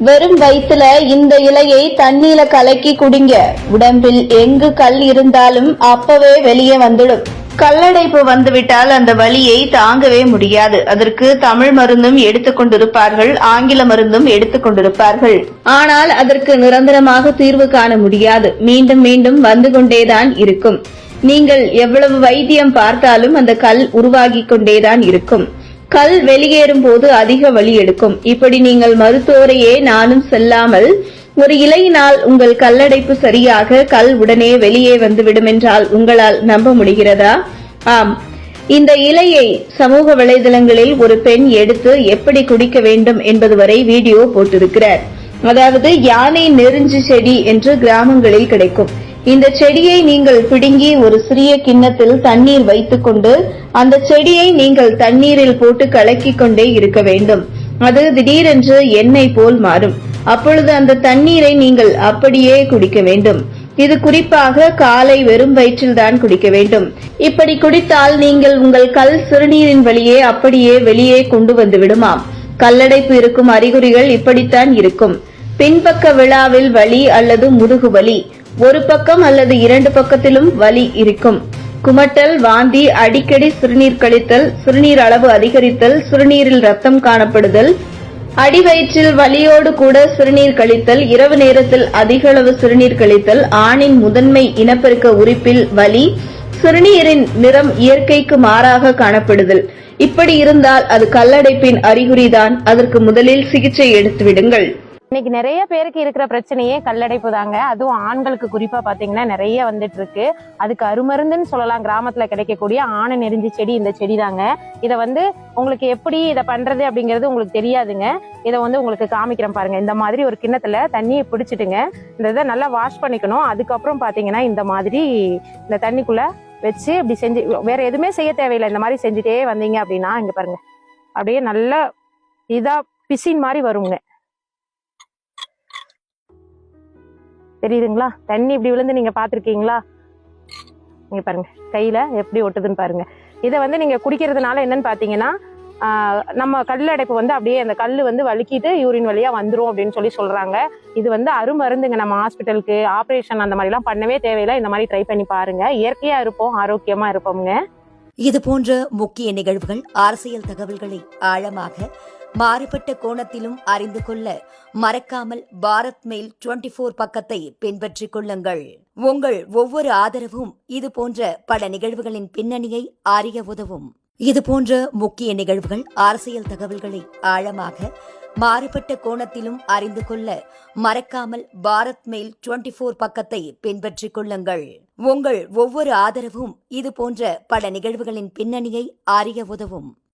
வெறும் வயித்துல இந்த இலையை தண்ணீல கலக்கி குடிங்க. உடம்பில் எங்கு கல் இருந்தாலும் அப்பவே வெளியே வந்துடும். கல்லடைப்பு வந்துவிட்டால் அந்த வலியை தாங்கவே முடியாது. அதற்கு தமிழ் மருந்தும் எடுத்துக் கொண்டிருப்பார்கள், ஆங்கில மருந்தும் எடுத்துக் கொண்டிருப்பார்கள். ஆனால் அதற்கு நிரந்தரமாக தீர்வு காண முடியாது. மீண்டும் மீண்டும் வந்து கொண்டேதான் இருக்கும். நீங்கள் எவ்வளவு வைத்தியம் பார்த்தாலும் அந்த கல் உருவாகிக் கொண்டேதான் இருக்கும். கல் வெளியேறும் போது அதிக வலி எடுக்கும். இப்படி நீங்கள் மருத்துவரையே நானும் செல்லாமல் ஒரு இலையினால் உங்கள் கல்லடைப்பு சரியாக கல் உடனே வெளியே வந்துவிடும் என்றால் உங்களால் நம்ப முடிகிறதா? ஆம், இந்த இலையை சமூக வலைதளங்களில் ஒரு பெண் எடுத்து எப்படி குடிக்க வேண்டும் என்பது வரை வீடியோ போட்டிருக்கிறார். அதாவது யானை நெருஞ்சி செடி என்று கிராமங்களில் கிடைக்கும். இந்த செடியை நீங்கள் பிடுங்கி ஒரு சிறிய கிண்ணத்தில் தண்ணீர் வைத்துக் கொண்டு அந்த செடியை நீங்கள் தண்ணீரில் போட்டு கலக்கிக் கொண்டே இருக்க வேண்டும். அது திடீரென்று எண்ணெய் போல் மாறும். அப்பொழுது அந்த தண்ணீரை நீங்கள் அப்படியே குடிக்க வேண்டும். இது குறிப்பாக காலை வெறும் வயிற்றில்தான் குடிக்க வேண்டும். இப்படி குடித்தால் நீங்கள் உங்கள் கல் சிறுநீரின் வழியே அப்படியே வெளியே கொண்டு வந்து விடுமாம். கல்லடைப்பு இருக்கும் அறிகுறிகள் இப்படித்தான் இருக்கும். பின்பக்க விழாவில் வலி அல்லது முதுகு வலி, ஒரு பக்கம் அல்லது இரண்டு பக்கத்திலும் வலி இருக்கும். குமட்டல், வாந்தி, அடிக்கடி சிறுநீர் கழித்தல், சிறுநீர் அளவு அதிகரித்தல், சிறுநீரில் ரத்தம் காணப்படுதல், அடிவயிற்றில் வலியோடு கூட சிறுநீர் கழித்தல், இரவு நேரத்தில் அதிக அளவு சிறுநீர் கழித்தல், ஆணின் முதன்மை இனப்பெருக்க உறுப்பில் வலி, சிறுநீரின் நிறம் இயற்கைக்கு மாறாக காணப்படுதல். இப்படி இருந்தால் அது கல்லடைப்பின் அறிகுறிதான். அதற்கு முதலில் சிகிச்சை எடுத்துவிடுங்கள். இன்னைக்கு நிறைய பேருக்கு இருக்கிற பிரச்சனையே கல்லடைப்பு தாங்க. அதுவும் ஆண்களுக்கு குறிப்பா பாத்தீங்கன்னா நிறைய வந்துட்டு இருக்கு. அதுக்கு அருமருந்துன்னு சொல்லலாம். கிராமத்துல கிடைக்கக்கூடிய ஆணை நெருஞ்சி செடி இந்த செடி தாங்க. இதை உங்களுக்கு எப்படி இதை பண்றது அப்படிங்கிறது உங்களுக்கு தெரியாதுங்க. இதை உங்களுக்கு காமிக்கிறேன் பாருங்க. இந்த மாதிரி ஒரு கிண்ணத்துல தண்ணியை பிடிச்சிட்டுங்க, இந்த இதை நல்லா வாஷ் பண்ணிக்கணும். அதுக்கப்புறம் பாத்தீங்கன்னா இந்த மாதிரி இந்த தண்ணிக்குள்ள வச்சு இப்படி செஞ்சு வேற எதுவுமே செய்ய தேவையில்லை. இந்த மாதிரி செஞ்சுட்டே வந்தீங்க அப்படின்னா இங்க பாருங்க, அப்படியே நல்லா இதா பிசின் மாதிரி வருங்க. தெரியுதுங்களா? தண்ணி இப்படி விழுந்து நீங்க பாத்திருக்கீங்களா? நீங்க பாருங்க கையில எப்படி ஒட்டுதுன்னு பாருங்க. இதை நீங்க குடிக்கிறதுனால என்னன்னு பாத்தீங்கன்னா நம்ம கல்லடைப்பு அப்படியே அந்த கல்லு வலிக்கிட்டு யூரின் வழியா வந்துரும் அப்படின்னு சொல்றாங்க. இது அருமருந்துங்க. நம்ம ஹாஸ்பிட்டலுக்கு ஆபரேஷன் அந்த மாதிரி எல்லாம் பண்ணவே தேவையில்லை. இந்த மாதிரி ட்ரை பண்ணி பாருங்க. இயற்கையா இருப்போம், ஆரோக்கியமா இருப்போம்ங்க. இது போன்ற முக்கிய நிகழ்வுகள், அரசியல் தகவல்களை ஆழமாக மாறுபட்ட கோணத்திலும் அறிந்து கொள்ள மறக்காமல் பாரத் மெயில் 24 பக்கத்தை பின்பற்றிக் கொள்ளுங்கள். உங்கள் ஒவ்வொரு ஆதரவும் இது போன்ற பல நிகழ்வுகளின் பின்னணியை அறிய உதவும். இது போன்ற முக்கிய நிகழ்வுகள், அரசியல் தகவல்களை ஆழமாக மாறுபட்ட கோணத்திலும் அறிந்து கொள்ள மறக்காமல் பாரத் மெயில் 24 பக்கத்தை பின்பற்றிக் கொள்ளுங்கள். உங்கள் ஒவ்வொரு ஆதரவும் இது போன்ற பல நிகழ்வுகளின் பின்னணியை அறிய உதவும்.